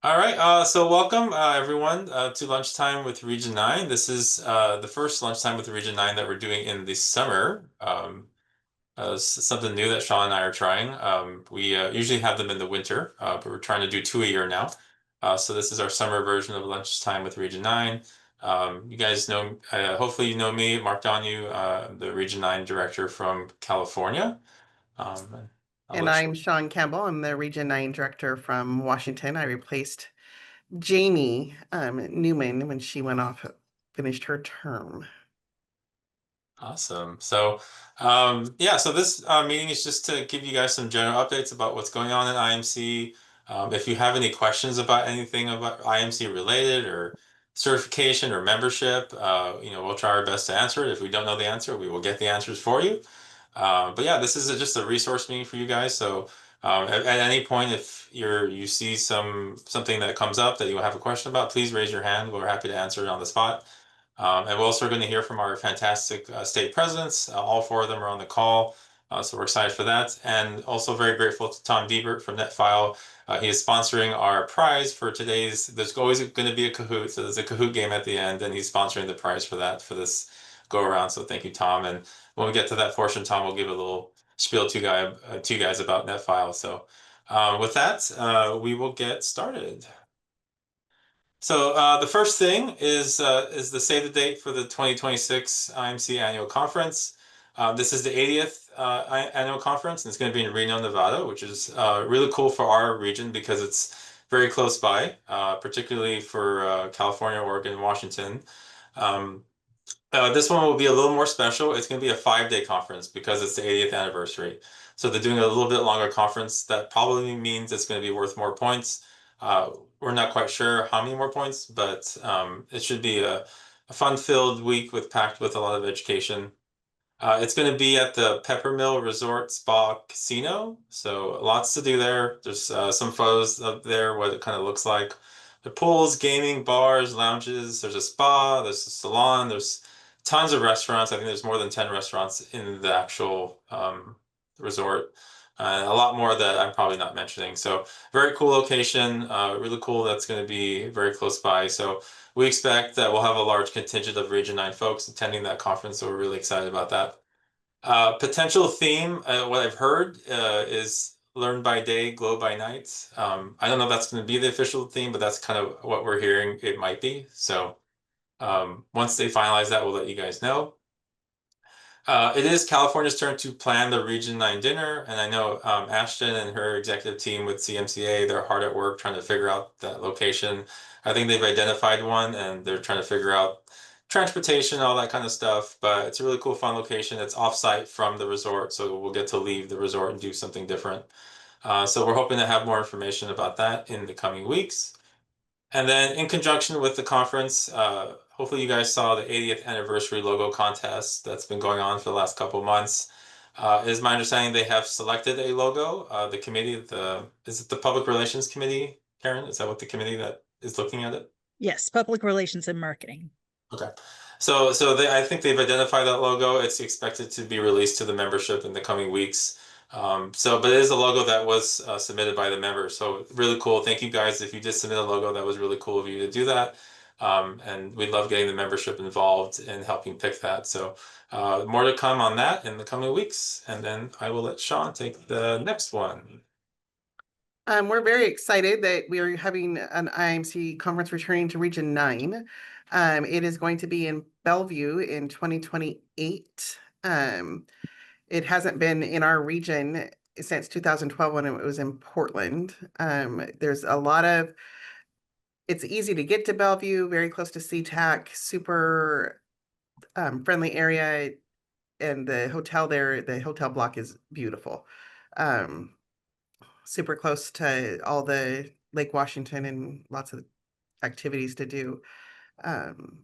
All right, so welcome everyone to Lunchtime with Region 9. This is the first Lunchtime with Region 9 that we're doing in the summer. Something new that Shawn and I are trying. We usually have them in the winter, but we're trying to do two a year now. So this is our summer version of Lunchtime with Region 9. You guys know, hopefully you know me, Marc Donohue, the Region 9 director from California. I'll And let I'm Shawn Campbell. I'm the Region 9 director from Washington. I replaced Jamie Newman when she went off, finished her term. Awesome. So, yeah, so this meeting is just to give you guys some general updates about what's going on in IMC. If you have any questions about anything about IMC related or certification or membership, we'll try our best to answer it. If we don't know the answer, we will get the answers for you. But yeah, this is just a resource meeting for you guys. So, at any point, if you see something that comes up that you have a question about, please raise your hand. We're happy to answer it on the spot. And we're also going to hear from our fantastic state presidents. All four of them are on the call. So we're excited for that. And also very grateful to Tom Biebert from NetFile. He is sponsoring our prize for today's. There's always going to be a Kahoot. So there's a Kahoot game at the end, and he's sponsoring the prize for that for this go around. So thank you, Tom. And when we get to that portion, Tom will give a little spiel to you guys about NetFile. So with that, we will get started. So the first thing is the save the date for the 2026 IMC annual conference. This is the 80th annual conference, and it's going to be in Reno, Nevada, which is really cool for our region because it's very close by, particularly for California, Oregon, and Washington. Um, this one will be a little more special. It's going to be a 5-day conference because it's the 80th anniversary. So they're doing a little bit longer conference. That probably means it's going to be worth more points. We're not quite sure how many more points, but it should be a fun-filled week packed with a lot of education. It's going to be at the Peppermill Resort Spa Casino, so lots to do there. There's some photos up there, what it kind of looks like. The pools, gaming, bars, lounges. There's a spa. There's a salon. There's tons of restaurants. I think there's more than 10 restaurants in the actual resort. A lot more that I'm probably not mentioning. So very cool location. Really cool. That's going to be very close by. So we expect that we'll have a large contingent of Region 9 folks attending that conference, so we're really excited about that. Potential theme, what I've heard is learn by day, glow by night. I don't know if that's going to be the official theme, but that's kind of what we're hearing it might be. So once they finalize that, we'll let you guys know. It is California's turn to plan the Region 9 dinner, and I know Ashton and her executive team with CMCA, they're hard at work trying to figure out that location. I think they've identified one, and they're trying to figure out transportation, all that kind of stuff. But it's a really cool, fun location. It's off-site from the resort, so we'll get to leave the resort and do something different. So we're hoping to have more information about that in the coming weeks. And then in conjunction with the conference, hopefully you guys saw the 80th anniversary logo contest that's been going on for the last couple of months. It is my understanding they have selected a logo. The committee, is it the Public Relations Committee, Karen? Is that what the committee that is looking at it? Yes, public relations and marketing. Okay. I think they've identified that logo. It's expected to be released to the membership in the coming weeks. But it is a logo that was submitted by the members. So really cool. Thank you guys. If you did submit a logo, that was really cool of you to do that. And we'd love getting the membership involved in helping pick that. So more to come on that in the coming weeks. And then I will let Shawn take the next one. We're very excited that we are having an IMC conference returning to Region 9. It is going to be in Bellevue in 2028. It hasn't been in our region since 2012 when it was in Portland. There's a lot of, it's easy to get to Bellevue, very close to SeaTac, super friendly area, and the hotel there, the hotel block is beautiful. Super close to all the Lake Washington and lots of activities to do. Um,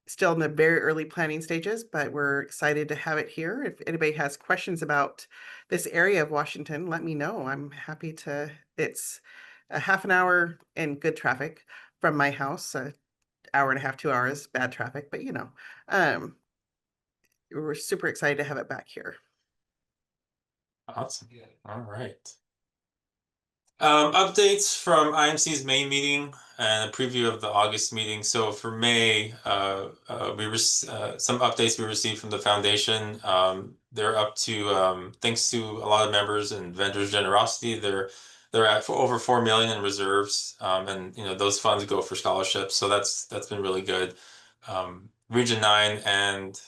Still in the very early planning stages, but we're excited to have it here. If anybody has questions about this area of Washington, let me know. I'm happy to. It's a half an hour in good traffic from my house, an hour and a half, 2 hours, bad traffic, but um, we're super excited to have it back here. Awesome. All right. Updates from IMC's May meeting and a preview of the August meeting. So for May, some updates we received from the foundation. They're up to thanks to a lot of members and vendors' generosity. They're at for over 4 million in reserves, and those funds go for scholarships. So that's been really good. Region 9 and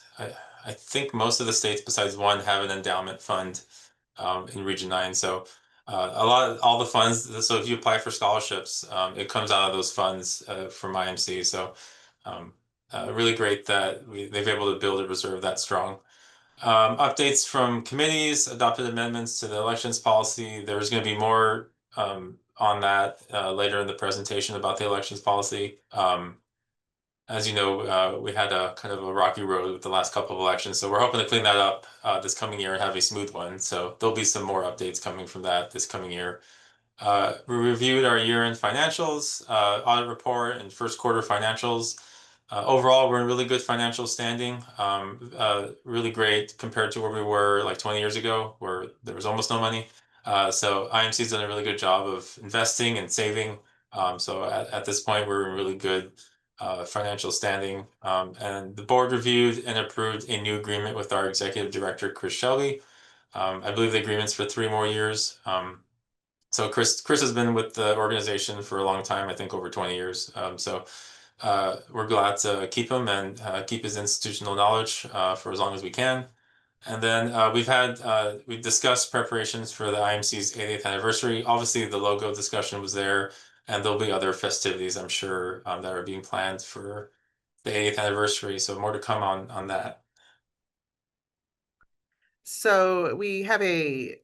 I think most of the states besides one have an endowment fund in Region 9. So all the funds. So if you apply for scholarships, it comes out of those funds from IMC. So really great that they've been able to build a reserve that strong. Updates from committees, adopted amendments to the elections policy. There's going to be more on that later in the presentation about the elections policy. As you know, we had a kind of a rocky road with the last couple of elections, so we're hoping to clean that up this coming year and have a smooth one. So there'll be some more updates coming from that this coming year. We reviewed our year-end financials, audit report, and first quarter financials. Overall, we're in really good financial standing. Really great compared to where we were like 20 years ago, where there was almost no money. So IMC's done a really good job of investing and saving. So at this point, we're in really good financial standing. And the board reviewed and approved a new agreement with our executive director, Chris Shelby. I believe the agreement's for 3 more years. So Chris has been with the organization for a long time, I think over 20 years. So we're glad to keep him and keep his institutional knowledge for as long as we can. And then we've discussed preparations for the IMC's 80th anniversary. Obviously, the logo discussion was there, and there'll be other festivities, I'm sure, that are being planned for the 80th anniversary. So more to come on that. So we have a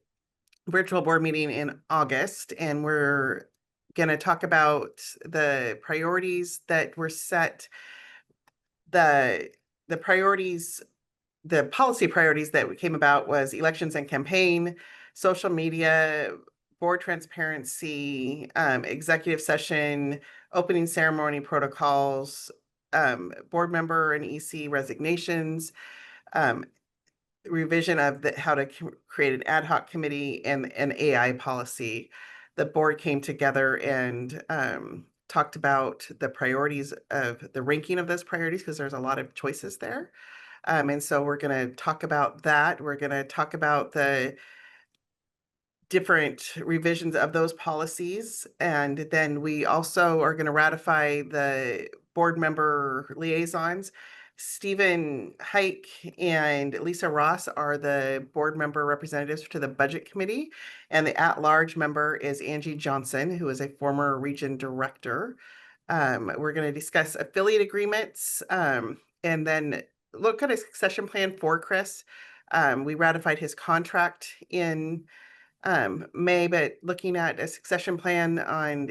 virtual board meeting in August, and we're going to talk about the priorities that were set, the priorities, the policy priorities that came about was elections and campaign, social media, board transparency, executive session, opening ceremony protocols, board member and EC resignations, revision of how to create an ad hoc committee, and an AI policy. The board came together and talked about the priorities of the ranking of those priorities, because there's a lot of choices there. And so we're going to talk about that. We're going to talk about the different revisions of those policies. And then we also are going to ratify the board member liaisons. Stephen Hike and Lisa Ross are the board member representatives to the budget committee. And the at-large member is Angie Johnson, who is a former region director. We're going to discuss affiliate agreements, and then look at a succession plan for Chris. We ratified his contract in May, but looking at a succession plan on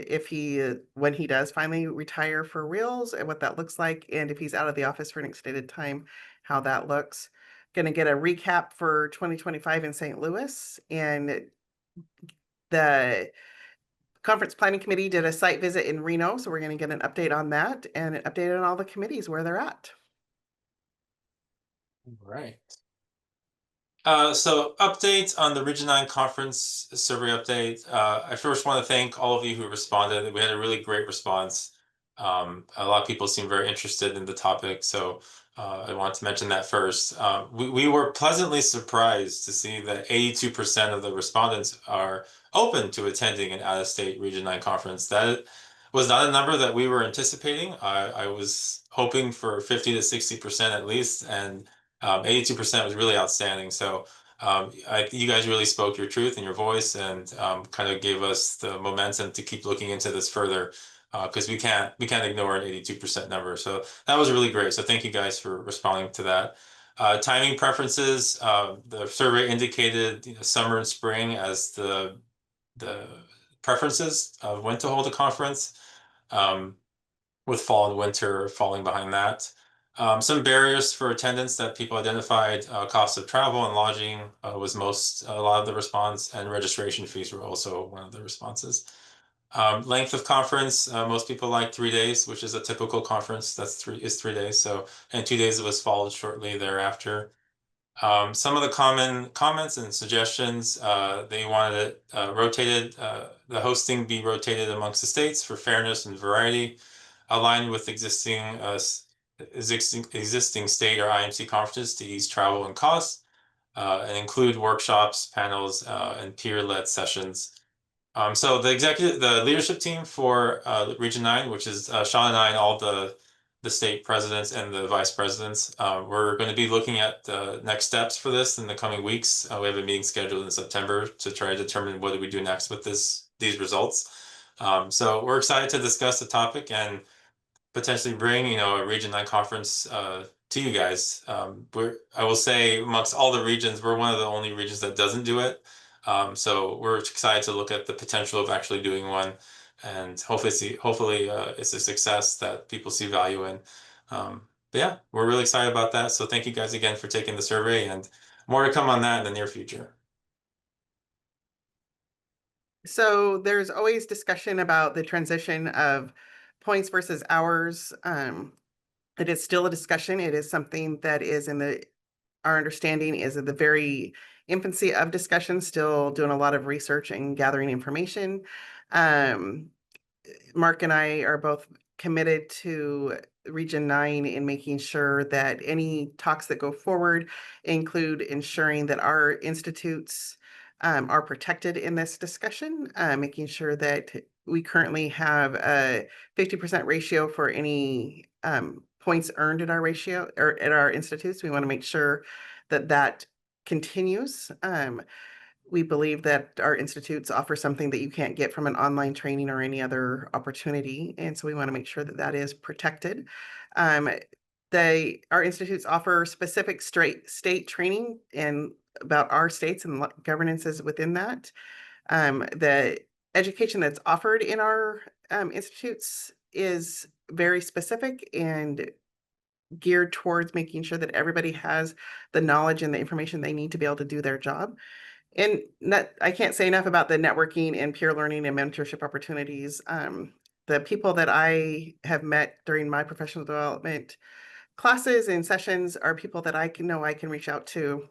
when he does finally retire for reals and what that looks like, and if he's out of the office for an extended time, how that looks. Going to get a recap for 2025 in St. Louis, and the Conference Planning Committee did a site visit in Reno, so we're going to get an update on that and an update on all the committees where they're at. All right. So updates on the Region 9 conference survey update. I first want to thank all of you who responded. We had a really great response. A lot of people seem very interested in the topic, so I want to mention that first. We were pleasantly surprised to see that 82% of the respondents are open to attending an out-of-state Region 9 conference. That was not a number that we were anticipating. I was hoping for 50 to 60% at least, and 82% was really outstanding. So you guys really spoke your truth and your voice, and kind of gave us the momentum to keep looking into this further, because we can't ignore an 82% number. So that was really great. So thank you guys for responding to that. Timing preferences. The survey indicated summer and spring as the preferences of when to hold a conference, with fall and winter falling behind that. Some barriers for attendance that people identified: cost of travel and lodging was a lot of the response, and registration fees were also one of the responses. Length of conference: most people like 3 days, which is a typical conference. That's 3 days. So, and 2 days was followed shortly thereafter. Some of the common comments and suggestions, they wanted it rotated, the hosting be rotated amongst the states for fairness and variety, aligned with existing state or IMC conferences to ease travel and costs, and include workshops, panels, and peer-led sessions. So the leadership team for Region 9, which is Shawn and I and all the state presidents and the vice presidents, we're going to be looking at the next steps for this in the coming weeks. We have a meeting scheduled in September to try to determine what do we do next with these results. So we're excited to discuss the topic and potentially bring, a Region 9 conference to you guys. I will say amongst all the regions, we're one of the only regions that doesn't do it. So we're excited to look at the potential of actually doing one and hopefully it's a success that people see value in. But yeah, we're really excited about that. So thank you guys again for taking the survey and more to come on that in the near future. So there's always discussion about the transition of points versus hours. It is still a discussion. It is something that is our understanding is at the very infancy of discussion, still doing a lot of research and gathering information. Mark and I are both committed to Region 9 in making sure that any talks that go forward include ensuring that our institutes are protected in this discussion, making sure that we currently have a 50% ratio for any points earned at our ratio or at our institutes. We want to make sure that that continues. We believe that our institutes offer something that you can't get from an online training or any other opportunity. And so we want to make sure that that is protected. Our institutes offer specific state training and about our states and governances within that. The education that's offered in our institutes is very specific and geared towards making sure that everybody has the knowledge and the information they need to be able to do their job. And I can't say enough about the networking and peer learning and mentorship opportunities. The people that I have met during my professional development classes and sessions are people that I can reach out to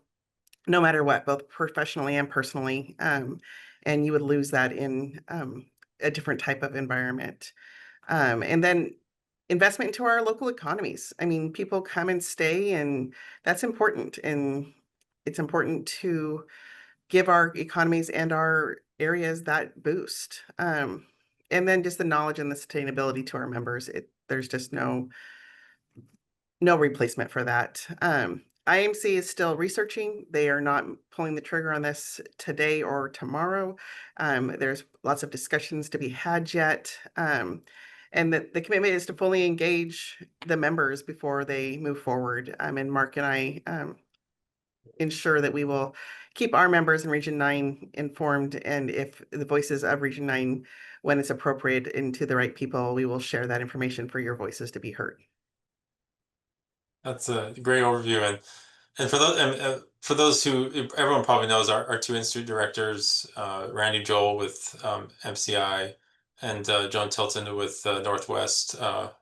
no matter what, both professionally and personally. And you would lose that in a different type of environment. And then investment into our local economies. I mean, people come and stay, and that's important. And it's important to give our economies and our areas that boost. And then just the knowledge and the sustainability to our members. There's just no replacement for that. IIMC is still researching. They are not pulling the trigger on this today or tomorrow. There's lots of discussions to be had yet. And the commitment is to fully engage the members before they move forward. And Mark and I ensure that we will keep our members in Region 9 informed, and if the voices of Region 9, when it's appropriate and to the right people, we will share that information for your voices to be heard. That's a great overview. And for those who everyone probably knows our two institute directors, Randy Joel with MCI and Joan Tilton with Northwest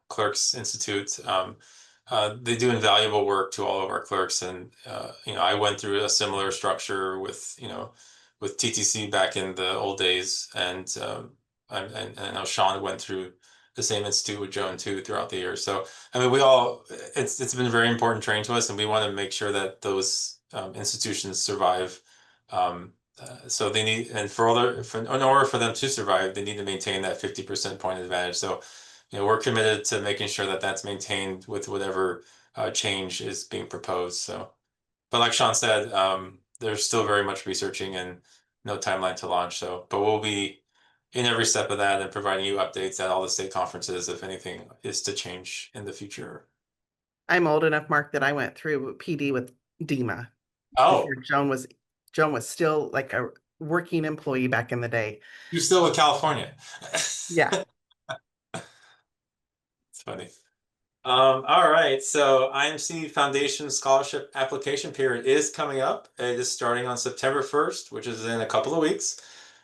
Clerks Institute. They do invaluable work to all of our clerks, and I went through a similar structure with with TTC back in the old days, and I know Shawn went through the same institute with Joan too throughout the years. So I mean, it's been very important training to us, and we want to make sure that those institutions survive. So they need, and in order for them to survive, they need to maintain that 50% point advantage. So, we're committed to making sure that that's maintained with whatever change is being proposed. So, but like Shawn said, there's still very much researching and no timeline to launch. So, but we'll be in every step of that and providing you updates at all the state conferences if anything is to change in the future. I'm old enough, Mark, that I went through PD with DEMA Oh, before Joan was still like a working employee back in the day. you're still with California. Yeah. It's funny. All right, so IMC Foundation Scholarship application period is coming up. It is starting on September 1st, which is in a couple of weeks.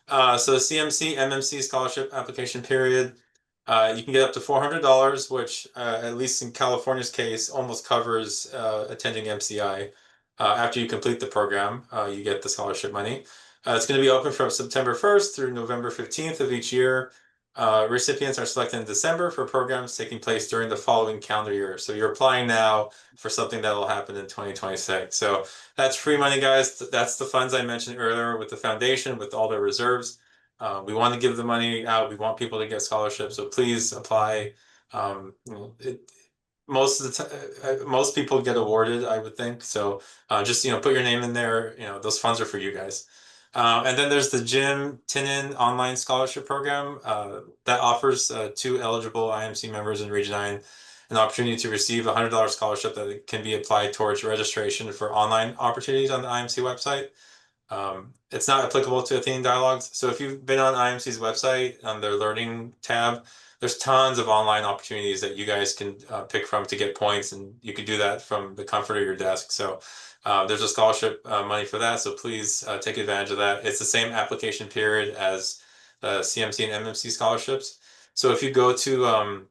So CMC, MMC scholarship application period, you can get up to $400, which at least in California's case almost covers attending MCI. After you complete the program, you get the scholarship money. It's going to be open from September 1st through November 15th of each year. Recipients are selected in December for programs taking place during the following calendar year. So you're applying now for something that will happen in 2026. So that's free money, guys. That's the funds I mentioned earlier with the foundation, with all their reserves. We want to give the money out. We want people to get scholarships. So please apply. Most of the time, most people get awarded, I would think. So just put your name in there. Those funds are for you guys. And then there's the Jim Tinnen online scholarship program that offers two eligible IMC members in Region 9 an opportunity to receive a $100 scholarship that can be applied towards registration for online opportunities on the IMC website. It's not applicable to Athenian Dialogues. So if you've been on IMC's website on their learning tab, there's tons of online opportunities that you guys can pick from to get points, and you can do that from the comfort of your desk. So there's a scholarship money for that. So please take advantage of that. It's the same application period as the CMC and MMC scholarships. So if you go to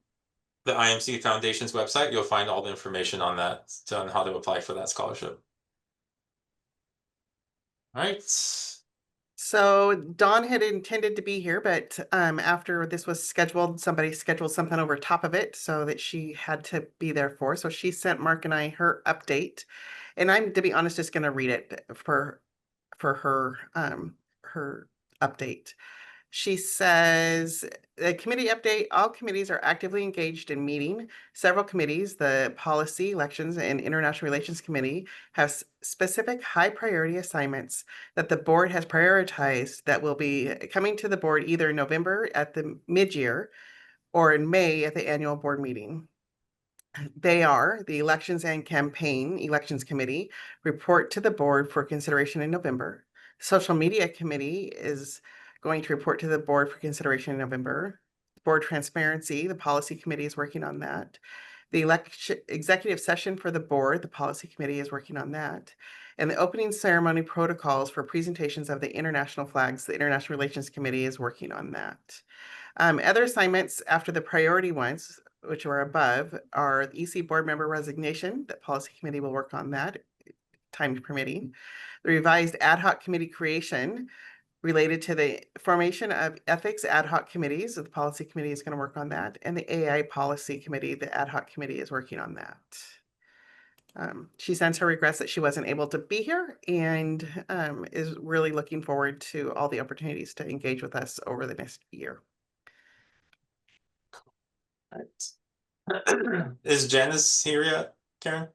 the IMC Foundation's website, you'll find all the information on that, on how to apply for that scholarship. All right. So Dawn had intended to be here, but after this was scheduled, somebody scheduled something over top of it so that she had to be there for. So she sent Mark and I her update, and I'm, to be honest, just going to read it for her update. She says, a committee update, all committees are actively engaged in meeting. Several committees, the Policy, Elections, and International Relations Committee, have specific high priority assignments that the board has prioritized that will be coming to the board either in November at the mid-year or in May at the annual board meeting. They are the Elections and Campaign Elections Committee, report to the board for consideration in November. Social Media Committee is going to report to the board for consideration in November. Board Transparency, the Policy Committee is working on that. The executive session for the board, the Policy Committee is working on that. And the opening ceremony protocols for presentations of the international flags, the International Relations Committee is working on that. Other assignments after the priority ones, which are above, are the EC board member resignation. The Policy Committee will work on that, time permitting. The revised ad hoc committee creation related to the formation of ethics ad hoc committees. The Policy Committee is going to work on that. And the AI Policy Committee, the ad hoc committee, is working on that. She sends her regrets that she wasn't able to be here and is really looking forward to all the opportunities to engage with us over the next year. Is Janice here yet, Karen?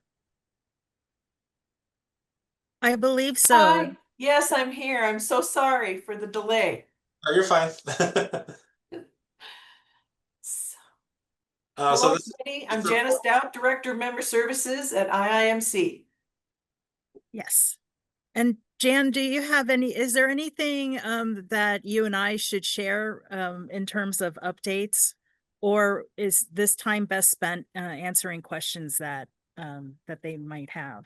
I believe so. Hi. Yes, I'm here. I'm so sorry for the delay. Oh, you're fine. Hello, So this everybody. I'm Janice Dowd, Director of Member Services at IIMC. Yes. And Jan, do you have is there anything that you and I should share in terms of updates? Or is this time best spent answering questions that that they might have?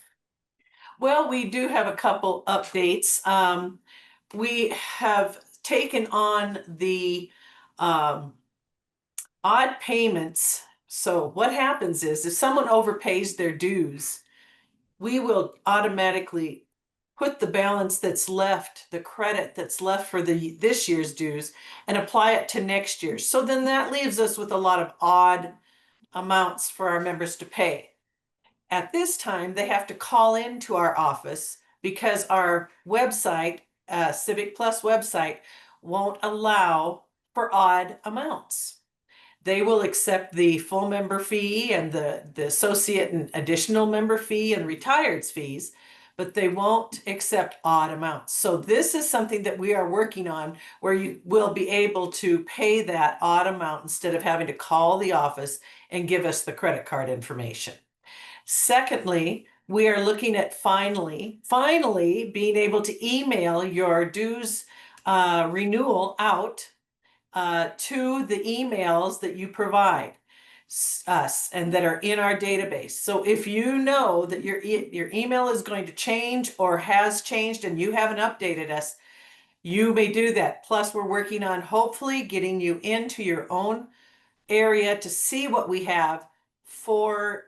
Well, we do have a couple updates. We have taken on the odd payments. So what happens is if someone overpays their dues, we will automatically put the balance that's left, the credit that's left for this year's dues, and apply it to next year's. So then that leaves us with a lot of odd amounts for our members to pay. At this time, they have to call into our office because our website, Civic Plus website, won't allow for odd amounts. They will accept the full member fee and the associate and additional member fee and retired's fees, but they won't accept odd amounts. So this is something that we are working on where you will be able to pay that odd amount instead of having to call the office and give us the credit card information. Secondly, we are looking at finally being able to email your dues renewal out to the emails that you provide us and that are in our database. So if you know that your email is going to change or has changed and you haven't updated us, you may do that. Plus, we're working on hopefully getting you into your own area to see what we have for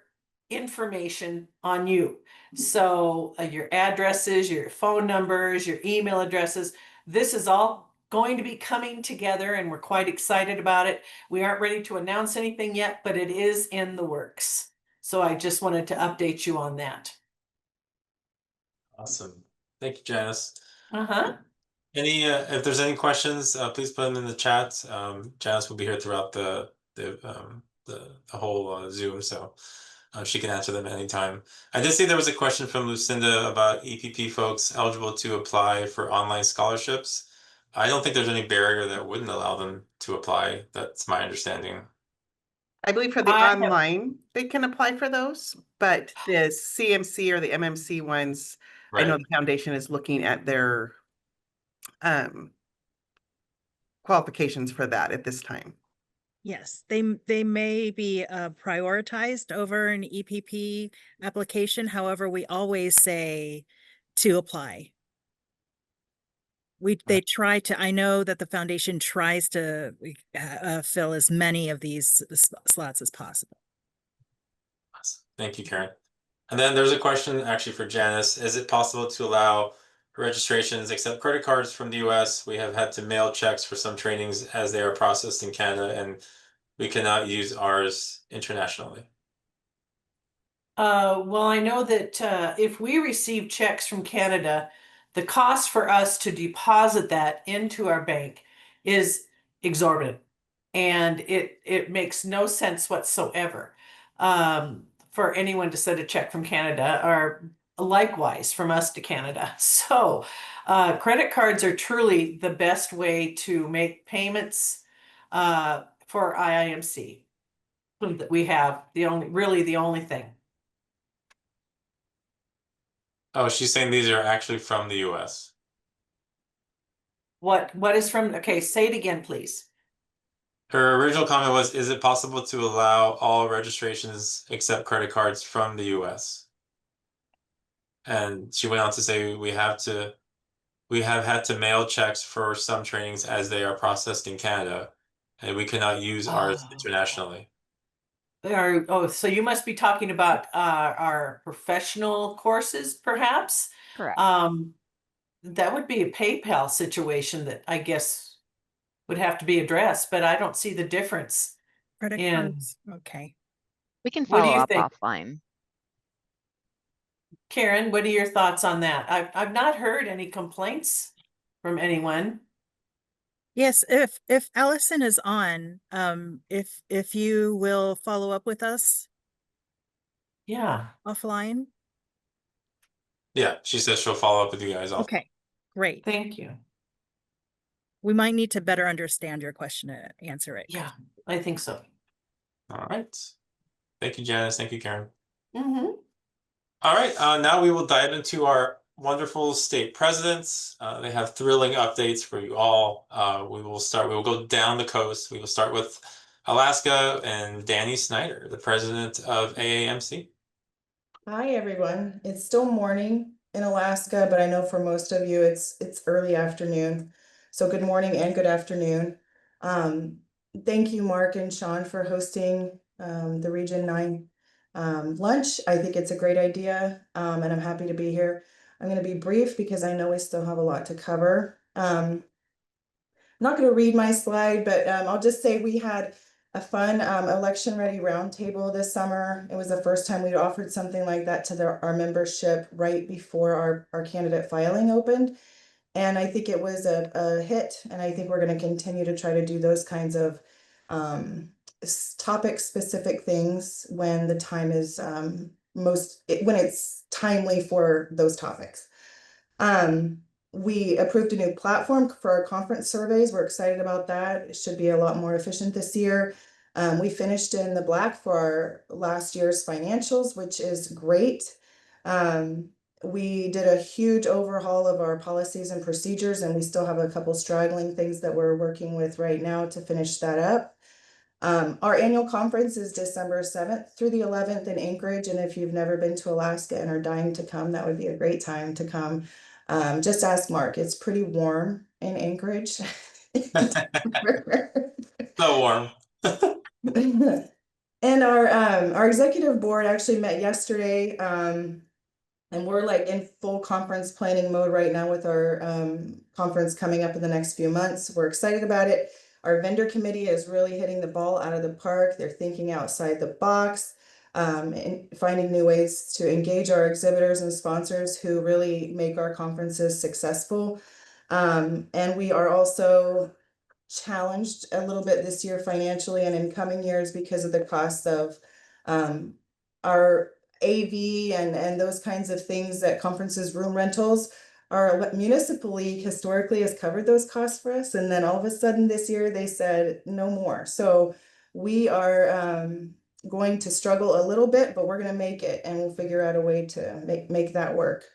information on you. So your addresses, your phone numbers, your email addresses, this is all going to be coming together and we're quite excited about it. We aren't ready to announce anything yet, but it is in the works. So I just wanted to update you on that. Awesome. Thank you, Janice. Uh-huh. If there's any questions, please put them in the chat. Janice will be here throughout the whole Zoom, so she can answer them anytime. I did see there was a question from Lucinda about EPP folks eligible to apply for online scholarships. I don't think there's any barrier that wouldn't allow them to apply. That's my understanding. I believe for the I have- online, they can apply for those, but the CMC or the MMC ones, I know Right. the foundation is looking at their qualifications for that at this time. Yes, they may be prioritized over an EPP application. However, we always say to apply. They try to, I know that the foundation tries to fill as many of these slots as possible. Awesome. Thank you, Karen. And then there's a question actually for Janice. Is it possible to allow registrations accept credit cards from the US? We have had to mail checks for some trainings as they are processed in Canada, and we cannot use ours internationally. Well, I know that if we receive checks from Canada, the cost for us to deposit that into our bank is exorbitant. And it makes no sense whatsoever for anyone to send a check from Canada or likewise from us to Canada. So credit cards are truly the best way to make payments for IIMC that we have, really the only thing. Oh, she's saying these are actually from the US. What is from, okay, say it again, please. Her original comment was, is it possible to allow all registrations except credit cards from the US? And she went on to say we have had to mail checks for some trainings as they are processed in Canada, and we cannot use ours internationally. So you must be talking about our professional courses, perhaps? Correct. That would be a PayPal situation that I guess would have to be addressed, but I don't see the difference. Credit And- cards, okay. We can What do follow you up think? offline. Karen, what are your thoughts on that? I've not heard any complaints from anyone. Yes, if Allison is on, if you will follow up with us Yeah. offline. Yeah, she says she'll follow up with you guys all. Okay, great. Thank you. We might need to better understand your question to answer it. Yeah, I think so. All right. Thank you, Janice. Thank you, Karen. Mm-hmm. All right, now we will dive into our wonderful state presidents. They have thrilling updates for you all. We will go down the coast. We will start with Alaska and Danny Snyder, the president of AAMC. Hi, everyone. It's still morning in Alaska, but I know for most of you it's early afternoon. So good morning and good afternoon. Thank you, Mark and Shawn, for hosting the Region 9 lunch. I think it's a great idea, and I'm happy to be here. I'm going to be brief because I know we still have a lot to cover. I'm not going to read my slide, but I'll just say we had a fun election ready roundtable this summer. It was the first time we'd offered something like that to our membership right before our candidate filing opened. And I think it was a hit, and I think we're going to continue to try to do those kinds of topic specific things when the time is when it's timely for those topics. We approved a new platform for our conference surveys. We're excited about that. It should be a lot more efficient this year. We finished in the black for our last year's financials, which is great. We did a huge overhaul of our policies and procedures, and we still have a couple straggling things that we're working with right now to finish that up. Our annual conference is December 7th through the 11th in Anchorage, and if you've never been to Alaska and are dying to come, that would be a great time to come. Just ask Mark. It's pretty warm in Anchorage. So warm. And our executive board actually met yesterday, and we're like in full conference planning mode right now with our conference coming up in the next few months. We're excited about it. Our vendor committee is really hitting the ball out of the park. They're thinking outside the box, and finding new ways to engage our exhibitors and sponsors who really make our conferences successful. And we are also challenged a little bit this year financially and in coming years because of the cost of our AV and those kinds of things, that conferences, room rentals. Our municipal league historically has covered those costs for us, and then all of a sudden this year they said no more. So we are going to struggle a little bit, but we're going to make it, and we'll figure out a way to make that work.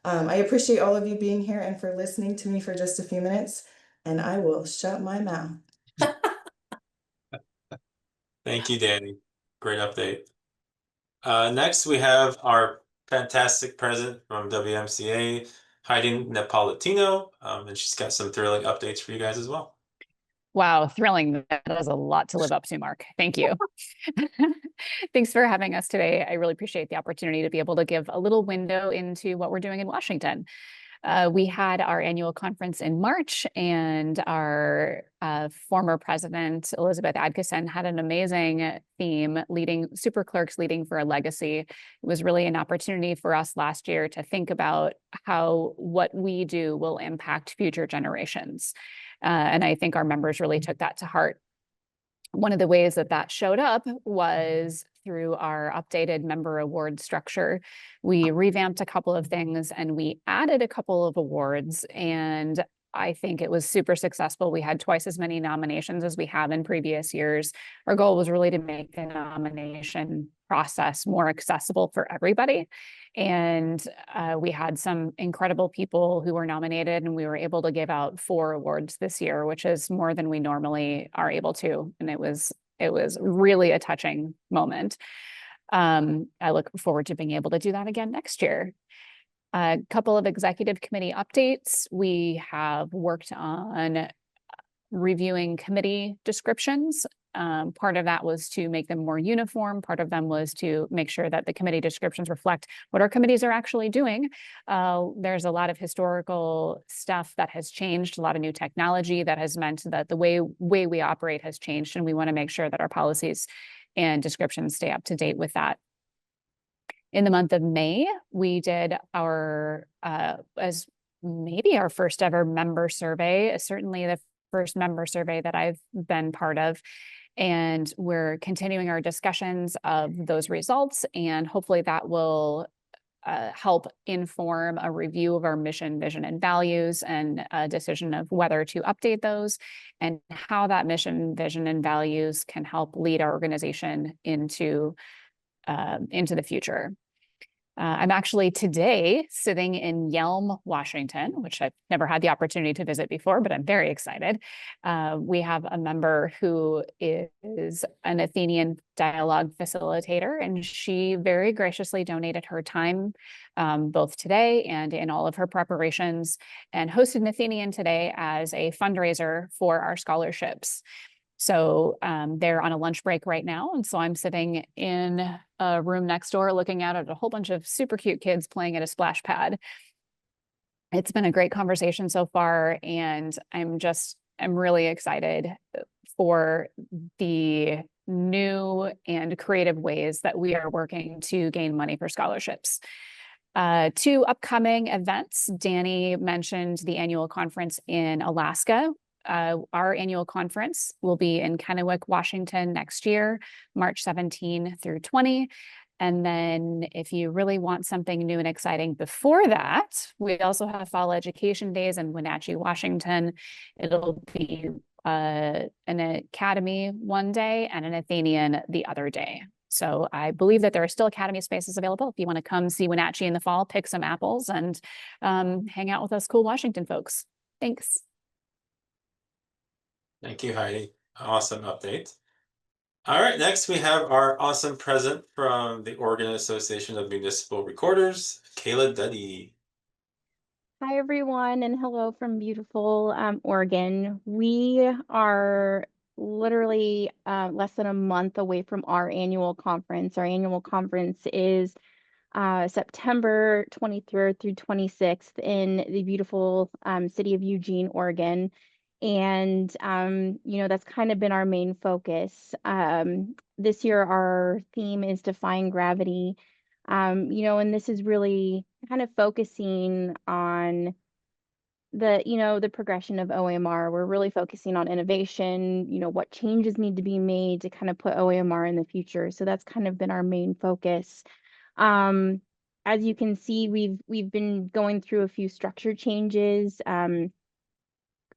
I appreciate all of you being here and for listening to me for just a few minutes, and I will shut my mouth. Thank you, Danny. Great update. Next, we have our fantastic president from WMCA, Heidi Napolitano, and she's got some thrilling updates for you guys as well. Wow, thrilling. That is a lot to live up to, Mark. Thank you. Thanks for having us today. I really appreciate the opportunity to be able to give a little window into what we're doing in Washington. We had our annual conference in March, and our former president, Elizabeth Adkisson, had an amazing theme, super clerks leading for a legacy. It was really an opportunity for us last year to think about how what we do will impact future generations. And I think our members really took that to heart. One of the ways that showed up was through our updated member award structure. We revamped a couple of things and we added a couple of awards, and I think it was super successful. We had twice as many nominations as we have in previous years. Our goal was really to make the nomination process more accessible for everybody. And we had some incredible people who were nominated, and we were able to give out 4 awards this year, which is more than we normally are able to. And it was really a touching moment. I look forward to being able to do that again next year. A couple of executive committee updates. We have worked on reviewing committee descriptions. Part of that was to make them more uniform. Part of them was to make sure that the committee descriptions reflect what our committees are actually doing. There's a lot of historical stuff that has changed, a lot of new technology that has meant that the way we operate has changed, and we want to make sure that our policies and descriptions stay up to date with that. In the month of May, we did our, as maybe our first ever member survey, certainly the first member survey that I've been part of. And we're continuing our discussions of those results, and hopefully that will help inform a review of our mission, vision, and values, and a decision of whether to update those and how that mission, vision, and values can help lead our organization into the future. I'm actually today sitting in Yelm, Washington, which I've never had the opportunity to visit before, but I'm very excited. We have a member who is an Athenian dialogue facilitator, and she very graciously donated her time both today and in all of her preparations, and hosted an Athenian today as a fundraiser for our scholarships. So they're on a lunch break right now. And so I'm sitting in a room next door looking out at a whole bunch of super cute kids playing at a splash pad. It's been a great conversation so far, and I'm really excited for the new and creative ways that we are working to gain money for scholarships. 2 upcoming events. Danny mentioned the annual conference in Alaska. Our annual conference will be in Kennewick, Washington next year, March 17 through 20. And then if you really want something new and exciting before that, we also have Fall Education Days in Wenatchee, Washington. It'll be an academy one day and an Athenian the other day. So I believe that there are still academy spaces available. If you want to come see Wenatchee in the fall, pick some apples, and hang out with us cool Washington folks. Thanks. Thank you, Heidi. Awesome update. All right, next we have our awesome president from the Oregon Association of Municipal Recorders, Kayla Duddy. Hi, everyone, and hello from beautiful Oregon. We are literally less than a month away from our annual conference. Our annual conference is September 23rd through 26th in the beautiful city of Eugene, Oregon. And, that's kind of been our main focus. This year, our theme is Defying Gravity. And this is really kind of focusing on the progression of OMR. We're really focusing on innovation, what changes need to be made to kind of put OMR in the future. So that's kind of been our main focus. As you can see, we've been going through a few structure changes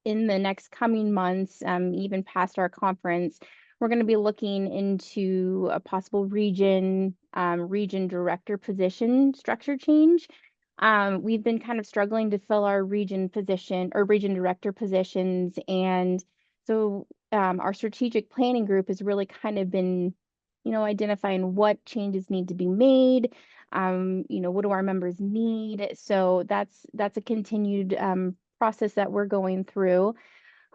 in the next coming months, even past our conference. We're going to be looking into a possible region director position structure change. We've been kind of struggling to fill our region position or region director positions. And so our strategic planning group has really kind of been, identifying what changes need to be made. What do our members need? So that's a continued process that we're going through.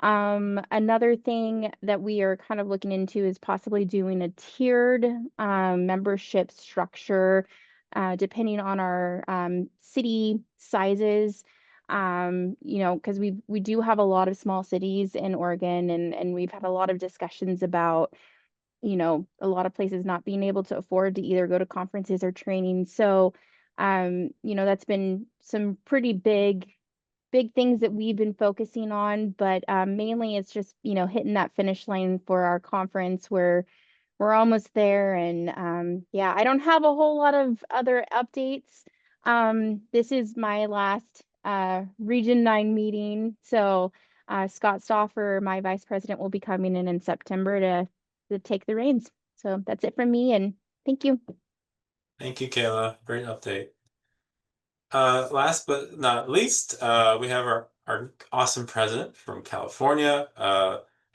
Another thing that we are kind of looking into is possibly doing a tiered membership structure, depending on our city sizes. Because we do have a lot of small cities in Oregon, and we've had a lot of discussions about, a lot of places not being able to afford to either go to conferences or training. So, that's been some pretty big things that we've been focusing on, but mainly it's just, hitting that finish line for our conference where we're almost there. And I don't have a whole lot of other updates. This is my last Region 9 meeting. So Scott Stauffer, my vice president, will be coming in September to take the reins. So that's it from me, and thank you. Thank you, Kayla. Great update. Last but not least, we have our awesome president from California,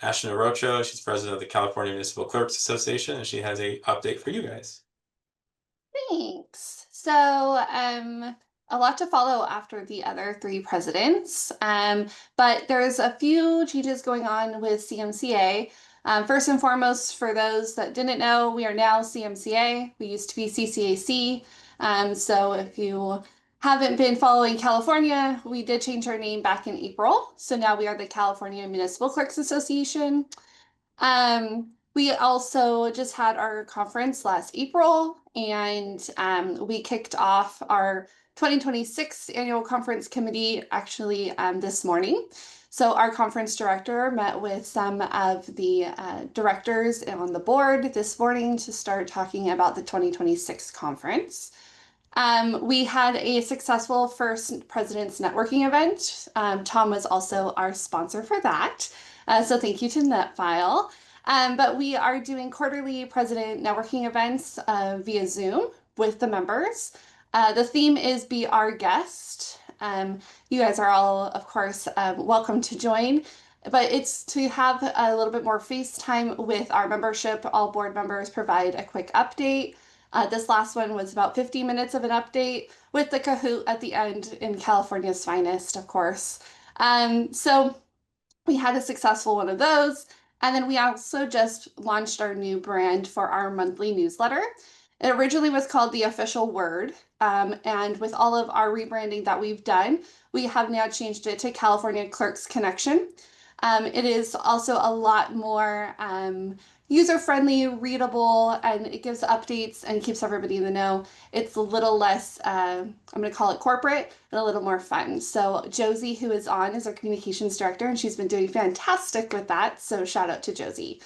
Ashton Orocho. She's president of the California Municipal Clerks Association, and she has a update for you guys. Thanks. So, a lot to follow after the other three presidents, but there's a few changes going on with CMCA. First and foremost, for those that didn't know, we are now CMCA. We used to be CCAC. So if you haven't been following California, we did change our name back in April. So now we are the California Municipal Clerks Association. We also just had our conference last April, and we kicked off our 2026 annual conference committee actually this morning. So our conference director met with some of the directors on the board this morning to start talking about the 2026 conference. We had a successful first President's Networking event. Tom was also our sponsor for that. So thank you to NetFile. But we are doing quarterly President Networking events via Zoom with the members. The theme is Be Our Guest. You guys are all, of course, welcome to join, but it's to have a little bit more face time with our membership. All board members provide a quick update. This last one was about 50 minutes of an update with the Kahoot at the end in California's finest, of course. So we had a successful one of those. And then we also just launched our new brand for our monthly newsletter. It originally was called The Official Word. And with all of our rebranding that we've done, we have now changed it to California Clerks Connection. It is also a lot more user-friendly, readable, and it gives updates and keeps everybody in the know. It's a little less, I'm going to call it corporate, and a little more fun. So Josie, who is on, is our communications director, and she's been doing fantastic with that. So shout out to Josie.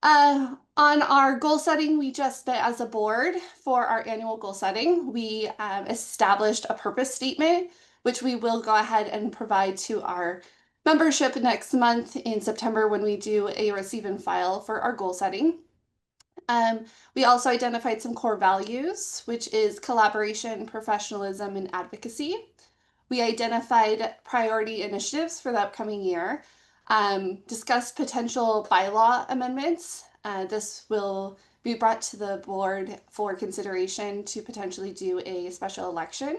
On our goal setting, we just met as a board for our annual goal setting. We established a purpose statement, which we will go ahead and provide to our membership next month in September when we do a receive and file for our goal setting. We also identified some core values, which is collaboration, professionalism, and advocacy. We identified priority initiatives for the upcoming year, discussed potential bylaw amendments. This will be brought to the board for consideration to potentially do a special election.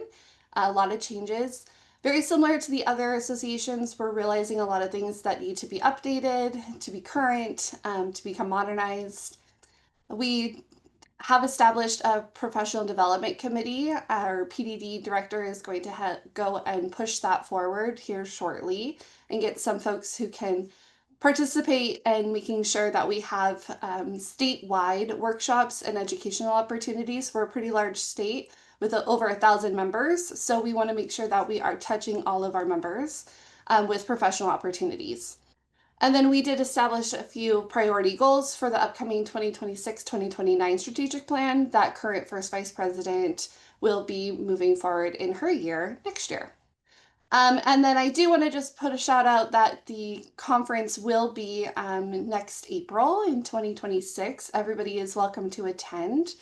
A lot of changes. very similar to the other associations, we're realizing a lot of things that need to be updated, to be current, to become modernized. We have established a professional development committee. Our PDD director is going to go and push that forward here shortly and get some folks who can participate in making sure that we have statewide workshops and educational opportunities. For a pretty large state with over 1,000 members. So we want to make sure that we are touching all of our members with professional opportunities. And then we did establish a few priority goals for the upcoming 2026-2029 strategic plan that current First Vice President will be moving forward in her year next year. And then I do want to just put a shout out that the conference will be next April in 2026. Everybody is welcome to attend.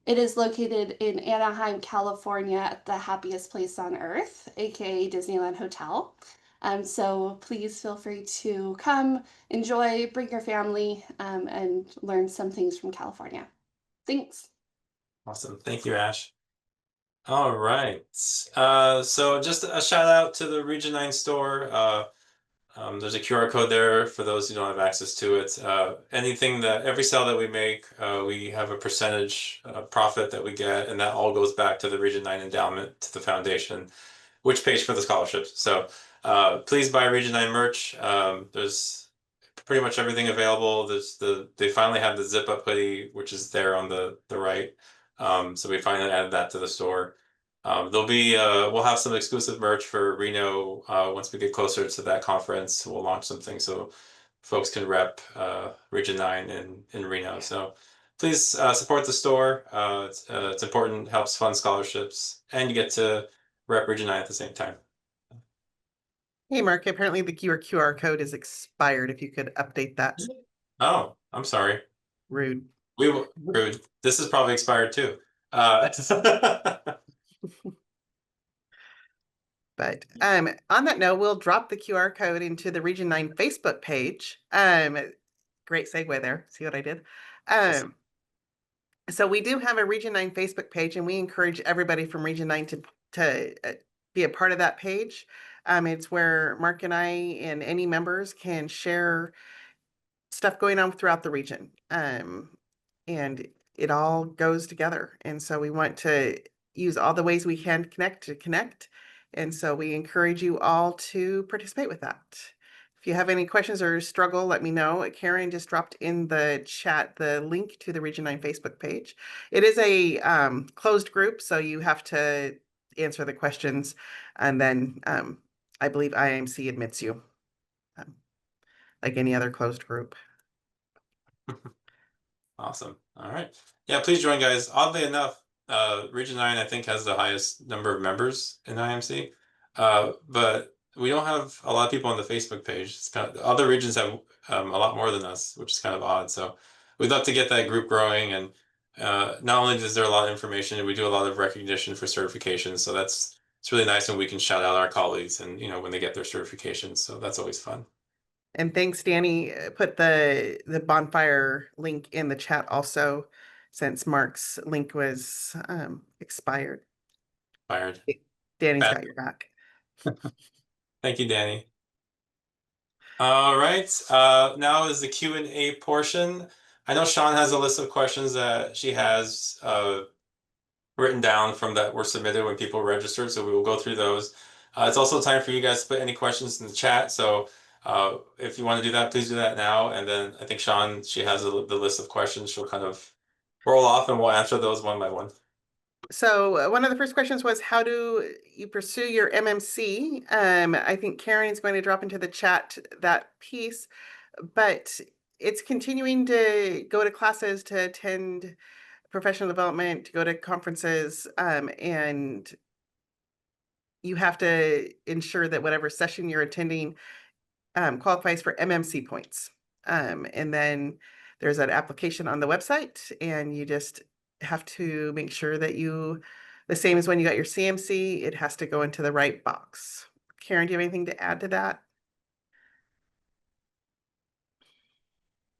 It is located in Anaheim, California, at the happiest place on earth, aka Disneyland Hotel. So please feel free to come, enjoy, bring your family, and learn some things from California. Thanks. Awesome. Thank you, Ash. All right. So just a shout out to the Region 9 store. There's a QR code there for those who don't have access to it. Every sale that we make, we have a percentage profit that we get, and that all goes back to the Region 9 endowment, to the foundation, which pays for the scholarships. So please buy Region 9 merch. There's pretty much everything available. They finally have the zip up hoodie, which is there on the right. So we finally added that to the store. We'll have some exclusive merch for Reno once we get closer to that conference. We'll launch something so folks can rep Region 9 in Reno. So please support the store. It's important, helps fund scholarships, and you get to rep Region 9 at the same time. Hey, Mark, apparently the QR code is expired. If you could update that. Oh, I'm sorry. Rude. Rude. This is probably expired too. But on that note, we'll drop the QR code into the Region 9 Facebook page. Great segue there. See what I did? Yes. So we do have a Region 9 Facebook page, and we encourage everybody from Region 9 to be a part of that page. It's where Mark and I and any members can share stuff going on throughout the region. And it all goes together. And so we want to use all the ways we can to connect. And so we encourage you all to participate with that. If you have any questions or struggle, let me know. Karen just dropped in the chat the link to the Region 9 Facebook page. It is a closed group, so you have to answer the questions. And then I believe IIMC admits you, like any other closed group. Awesome. All right. Yeah, please join, guys. Oddly enough, Region 9, I think, has the highest number of members in IMC. But we don't have a lot of people on the Facebook page. It's other regions have a lot more than us, which is kind of odd. So we'd love to get that group growing. And not only is there a lot of information, we do a lot of recognition for certifications. So it's really nice when we can shout out our colleagues and when they get their certifications. So that's always fun. And thanks, Danny. Put the bonfire link in the chat also, since Mark's link was expired. Danny's got your back. Thank you, Danny. All right. Now is the Q&A portion. I know Shawn has a list of questions that she has written down from that were submitted when people registered, so we will go through those. It's also time for you guys to put any questions in the chat. So if you want to do that, please do that now. And then I think Shawn, she has the list of questions. She'll kind of roll off and we'll answer those one by one. So one of the first questions was, how do you pursue your MMC? I think Karen is going to drop into the chat that piece, but it's continuing to go to classes, to attend professional development, to go to conferences, and you have to ensure that whatever session you're attending qualifies for MMC points. And then there's an application on the website, and you just have to make sure that the same as when you got your CMC, it has to go into the right box. Karen, do you have anything to add to that?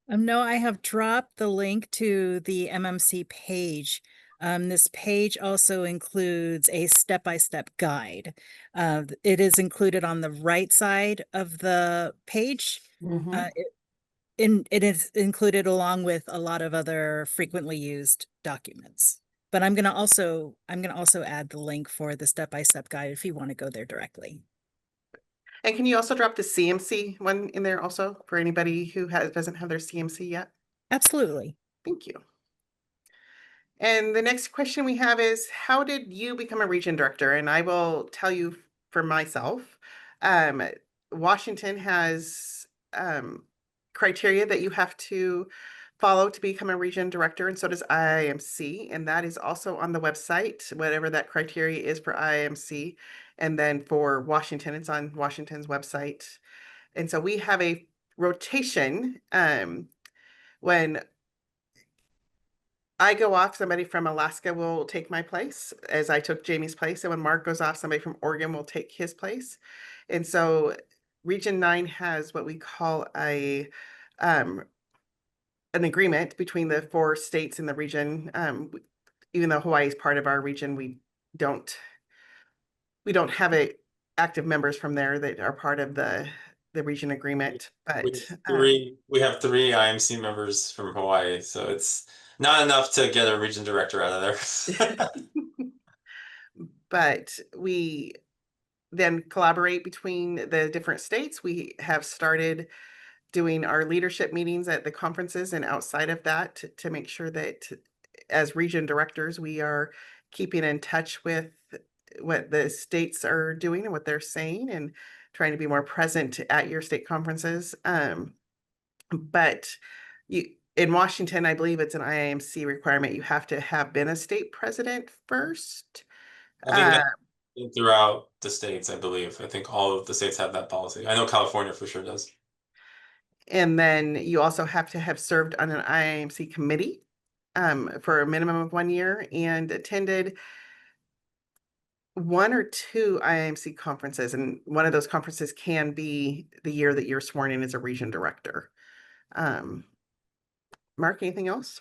No, I have dropped the link to the MMC page This page also includes a step-by-step guide. It is included on the right side of the page. Mhm. It is included along with a lot of other frequently used documents. But I'm gonna also add the link for the step-by-step guide if you want to go there directly. And can you also drop the CMC one in there also for anybody who doesn't have their CMC yet? Absolutely. Thank you. And the next question we have is, how did you become a region director? And I will tell you for myself, um, Washington has criteria that you have to follow to become a region director, and so does IIMC, and that is also on the website, whatever that criteria is for IIMC. And then for Washington, it's on Washington's website. And so we have a rotation when I go off, somebody from Alaska will take my place, as I took Jamie's place. And when Mark goes off, somebody from Oregon will take his place. And so Region 9 has what we call an agreement between the 4 states in the region. Even though Hawaii is part of our region, we don't have active members from there that are part of the region agreement. But We have 3 IMC members from Hawaii, so it's not enough to get a region director out of there. but we then collaborate between the different states. We have started doing our leadership meetings at the conferences and outside of that to make sure that as region directors, we are keeping in touch with what the states are doing and what they're saying and trying to be more present at your state conferences. But in Washington, I believe it's an IIMC requirement. You have to have been a state president first. I think that throughout the states, I believe. I think all of the states have that policy. I know California for sure does. And then you also have to have served on an IIMC committee for a minimum of 1 year and attended 1 or 2 IIMC conferences. And one of those conferences can be the year that you're sworn in as a region director. Mark, anything else?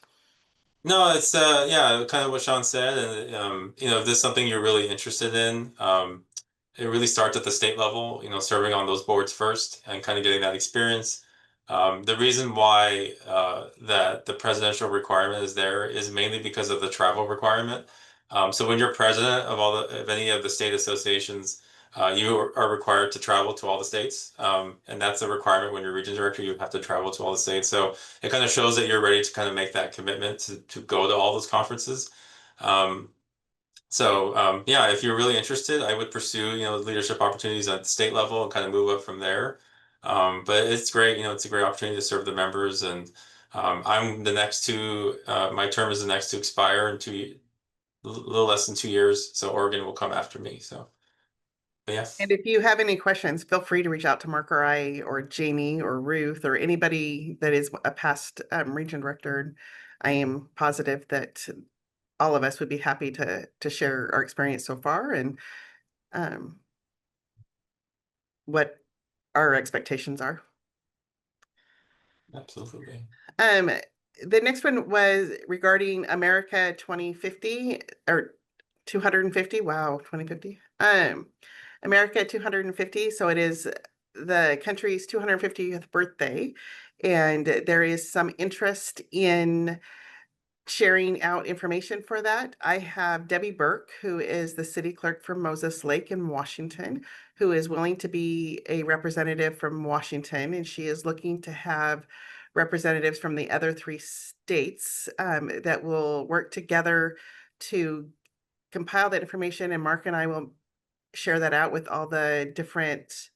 No, it's yeah, kind of what Shawn said, and you know, if this is something you're really interested in, it really starts at the state level, you know, serving on those boards first and kind of getting that experience. The reason why that the presidential requirement is there is mainly because of the travel requirement. So when you're president of any of the state associations, you are required to travel to all the states, and that's a requirement when you're region director. You have to travel to all the states. So it kind of shows that you're ready to kind of make that commitment to go to all those conferences. Yeah, if you're really interested, I would pursue, you know, leadership opportunities at the state level and kind of move up from there. But it's great, you know, it's a great opportunity to serve the members, and I'm the next to my term is the next to expire in a little less than 2 years, so Oregon will come after me. So, but yeah. And if you have any questions, feel free to reach out to Mark or I or Jamie or Ruth or anybody that is a past region director. I am positive that all of us would be happy to share our experience so far and what our expectations are. Absolutely. The next one was regarding America 2050 or 250. Wow, 2050. America 250. So it is the country's 250th birthday, and there is some interest in sharing out information for that. I have Debbie Burke, who is the city clerk for Moses Lake in Washington, who is willing to be a representative from Washington, and she is looking to have representatives from the other 3 states that will work together to compile that information, and Mark and I will share that out with all the different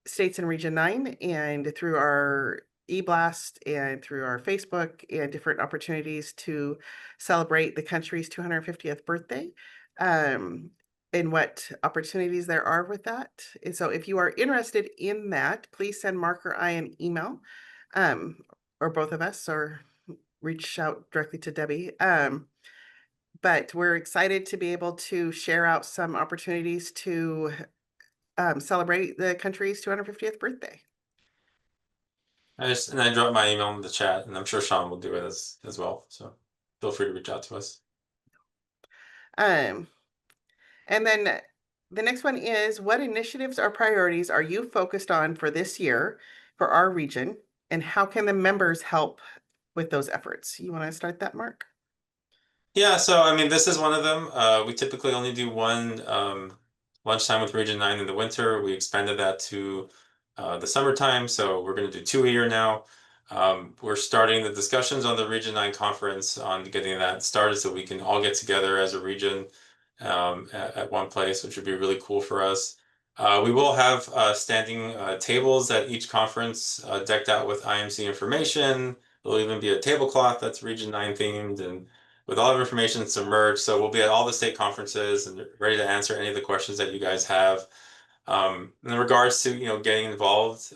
states in Region 9 and through our e-blast and through our Facebook and different opportunities to celebrate the country's 250th birthday, and what opportunities there are with that. And so if you are interested in that, please send Mark or I an email, or both of us, or reach out directly to Debbie. But we're excited to be able to share out some opportunities to celebrate the country's 250th birthday. I dropped my email in the chat, and I'm sure Shawn will do it as well. So feel free to reach out to us. And then the next one is, what initiatives or priorities are you focused on for this year for our region? And how can the members help with those efforts? You want to start that, Mark? Yeah, so I mean, this is one of them. We typically only do one lunchtime with Region 9 in the winter. We expanded that to the summertime, so we're going to do 2 a year now. We're starting the discussions on the Region 9 conference on getting that started so we can all get together as a region at one place, which would be really cool for us. We will have standing tables at each conference decked out with IMC information. There'll even be a tablecloth that's Region 9 themed and with all of information submerged. So we'll be at all the state conferences and ready to answer any of the questions that you guys have. In regards to, getting involved,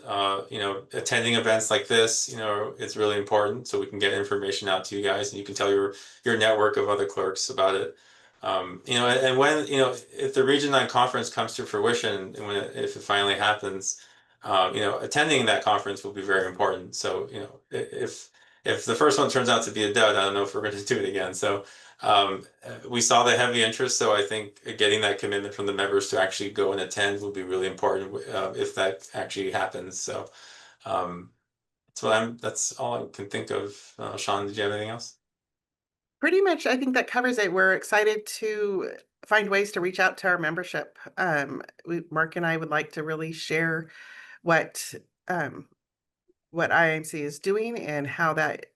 attending events like this, it's really important so we can get information out to you guys and you can tell your network of other clerks about it. And when, if the Region 9 conference comes to fruition and if it finally happens, attending that conference will be very important. So, if the first one turns out to be a dud, I don't know if we're going to do it again. So we saw the heavy interest. So I think getting that commitment from the members to actually go and attend will be really important if that actually happens. So that's all I can think of. Shawn, did you have anything else? Pretty much, I think that covers it. We're excited to find ways to reach out to our membership. Mark and I would like to really share what IIMC is doing and how that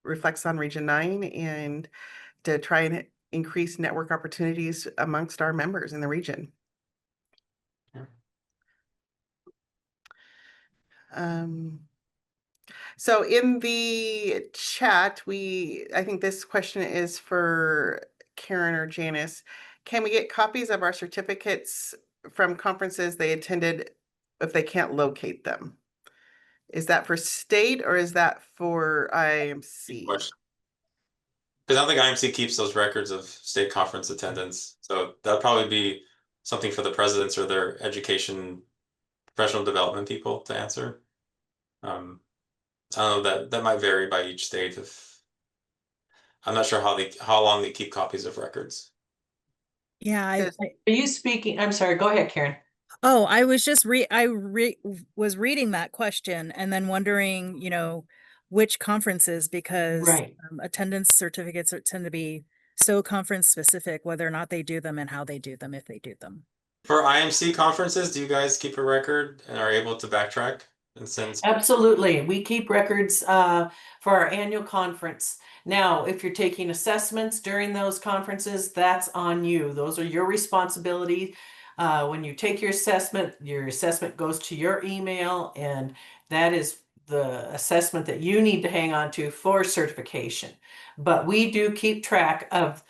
reflects on Region 9 and to try and increase network opportunities amongst our members in the region. So in the chat, I think this question is for Karen or Janice. Can we get copies of our certificates from conferences they attended if they can't locate them? Is that for state or is that for IIMC? Because I don't think IMC keeps those records of state conference attendance. So that'll probably be something for the presidents or their education, professional development people to answer. I don't know, that might vary by each state. I'm not sure how long they keep copies of records. Yeah, Are you speaking? I'm sorry, go ahead, Karen. Oh, I was just was reading that question and then wondering, which conferences, because Right. Attendance certificates tend to be so conference specific, whether or not they do them and how they do them, if they do them. For IMC conferences, do you guys keep a record and are able to backtrack and send? Absolutely. We keep records for our annual conference. Now, if you're taking assessments during those conferences, that's on you. Those are your responsibility. When you take your assessment goes to your email, and that is the assessment that you need to hang on to for certification. But we do keep track of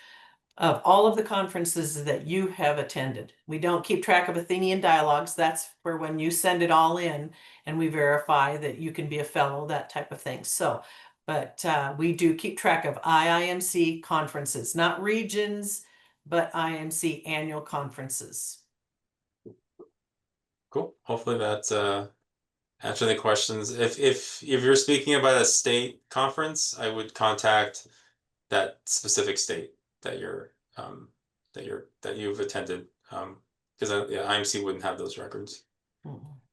all of the conferences that you have attended. We don't keep track of Athenian Dialogues. That's for when you send it all in and we verify that you can be a fellow, that type of thing. So, but we do keep track of IIMC conferences, not regions, but IIMC annual conferences. Cool. Hopefully that answers the questions. If you're speaking about a state conference, I would contact that specific state that you've attended, because IMC wouldn't have those records.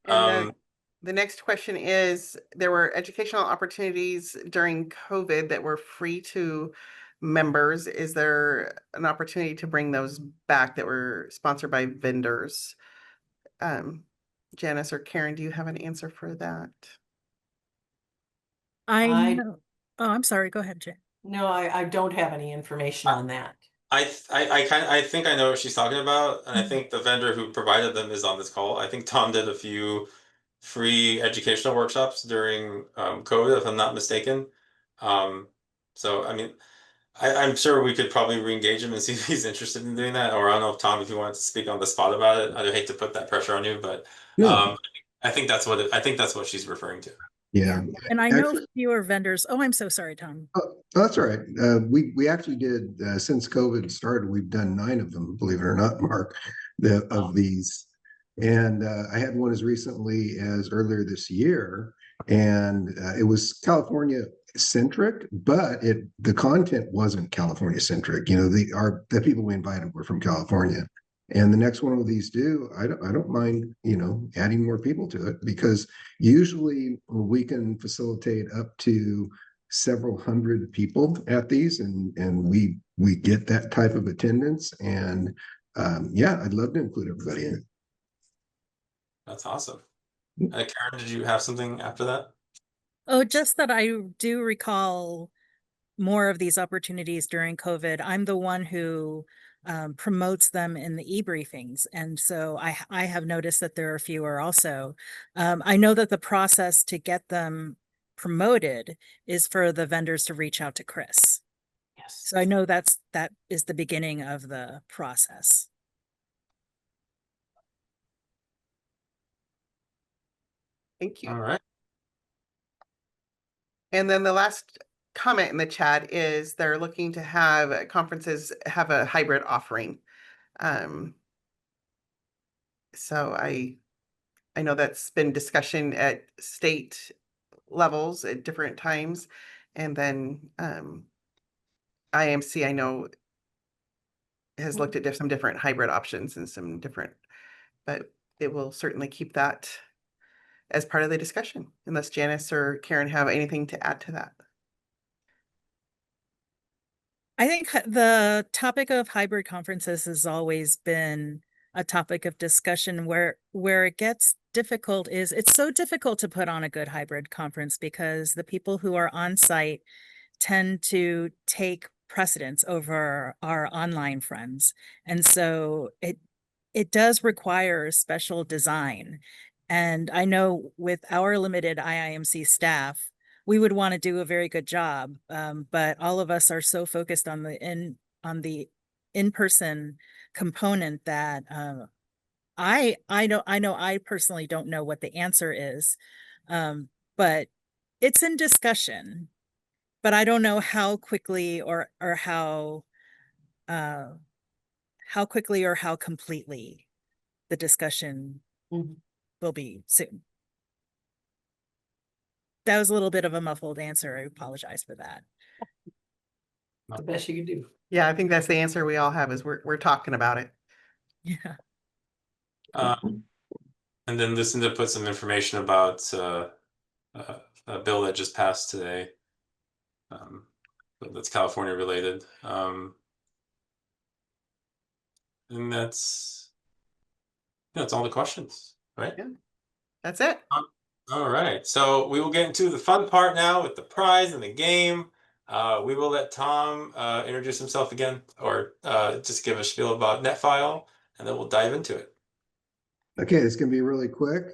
And the next question is, there were educational opportunities during COVID that were free to members. Is there an opportunity to bring those back that were sponsored by vendors? Janice or Karen, do you have an answer for that? I know. Oh, I'm sorry. Go ahead, Jen. No, I don't have any information on that. I think I know what she's talking about, and I think the vendor who provided them is on this call. I think Tom did a few free educational workshops during COVID, if I'm not mistaken. So I mean, I'm sure we could probably re-engage him and see if he's interested in doing that. Or I don't know if Tom, if you wanted to speak on the spot about it. I'd hate to put that pressure on you, but I think that's what she's referring to. Yeah. And I know fewer vendors. Oh, I'm so sorry, Tom. Oh, that's all right. We actually did, since COVID started, we've done 9 of them, believe it or not, Mark, of these. And I had one as recently as earlier this year, and it was California centric, but the content wasn't California centric. You know, the people we invited were from California. And the next one of these I don't mind, you know, adding more people to it, because usually we can facilitate up to several hundred people at these, and we get that type of attendance. And yeah, I'd love to include everybody in it. That's awesome. Karen, did you have something after that? Oh, just that I do recall more of these opportunities during COVID. I'm the one who promotes them in the e-briefings. And so I have noticed that there are fewer also. I know that the process to get them promoted is for the vendors to reach out to Chris. Yes. So I know that is the beginning of the process. Thank you. All right. And then the last comment in the chat is they're looking to have conferences have a hybrid offering. So I know that's been discussion at state levels at different times. And then IIMC, I know, has looked at some different hybrid options and some different, but it will certainly keep that as part of the discussion, unless Janice or Karen have anything to add to that. I think the topic of hybrid conferences has always been a topic of discussion. Where it gets difficult is it's so difficult to put on a good hybrid conference because the people who are on site tend to take precedence over our online friends. And so it does require special design. And I know with our limited IIMC staff, we would want to do a very good job. But all of us are so focused on the in-person component that I know I personally don't know what the answer is. But it's in discussion. But I don't know how quickly or how quickly or how completely the discussion will be soon. That was a little bit of a muffled answer. I apologize for that. The best you can do. Yeah, I think that's the answer we all have is we're talking about it. Yeah. And then listen to put some information about a bill that just passed today. That's California related. And that's all the questions, right? Yeah. That's it. All right. So we will get into the fun part now with the prize and the game. We will let Tom introduce himself again, or just give a spiel about NetFile, and then we'll dive into it. Okay, it's going to be really quick.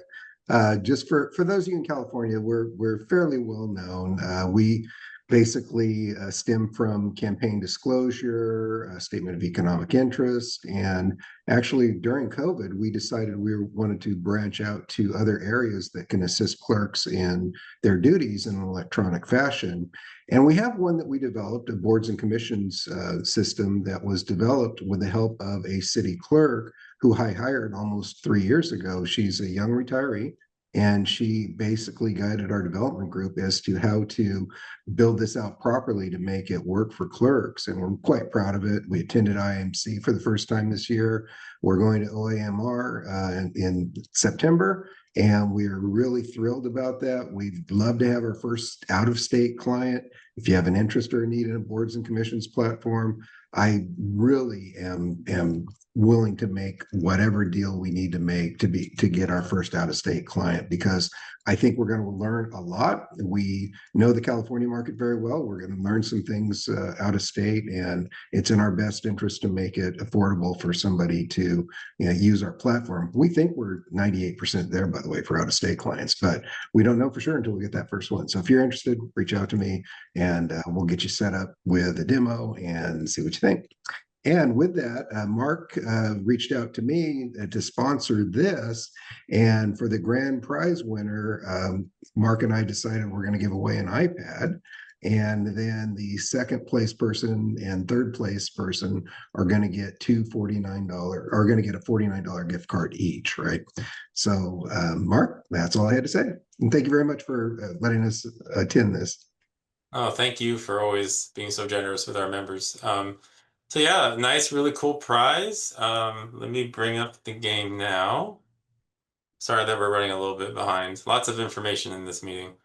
Just for those of you in California, we're fairly well known. We basically stem from campaign disclosure, a statement of economic interest, and actually during COVID, we decided we wanted to branch out to other areas that can assist clerks in their duties in an electronic fashion. And we have one that we developed, a boards and commissions system that was developed with the help of a city clerk who I hired almost 3 years ago. She's a young retiree, and she basically guided our development group as to how to build this out properly to make it work for clerks. And we're quite proud of it. We attended IIMC for the first time this year. We're going to OAMR in September, and we're really thrilled about that. We'd love to have our first out-of-state client. If you have an interest or a need in a boards and commissions platform, I really am willing to make whatever deal we need to make to get our first out-of-state client, because I think we're going to learn a lot. We know the California market very well. We're going to learn some things out of state, and it's in our best interest to make it affordable for somebody to use our platform. We think we're 98% there, by the way, for out-of-state clients, but we don't know for sure until we get that first one. So if you're interested, reach out to me, and we'll get you set up with a demo and see what you think. And with that, Mark reached out to me to sponsor this. And for the grand prize winner, Mark and I decided we're going to give away an iPad. And then the second place person and third place person are going to get are going to get a $49 gift card each, right? So, Mark, that's all I had to say. And thank you very much for letting us attend this. Oh, thank you for always being so generous with our members. So yeah, nice, really cool prize. Let me bring up the game now. Sorry that we're running a little bit behind. Lots of information in this meeting.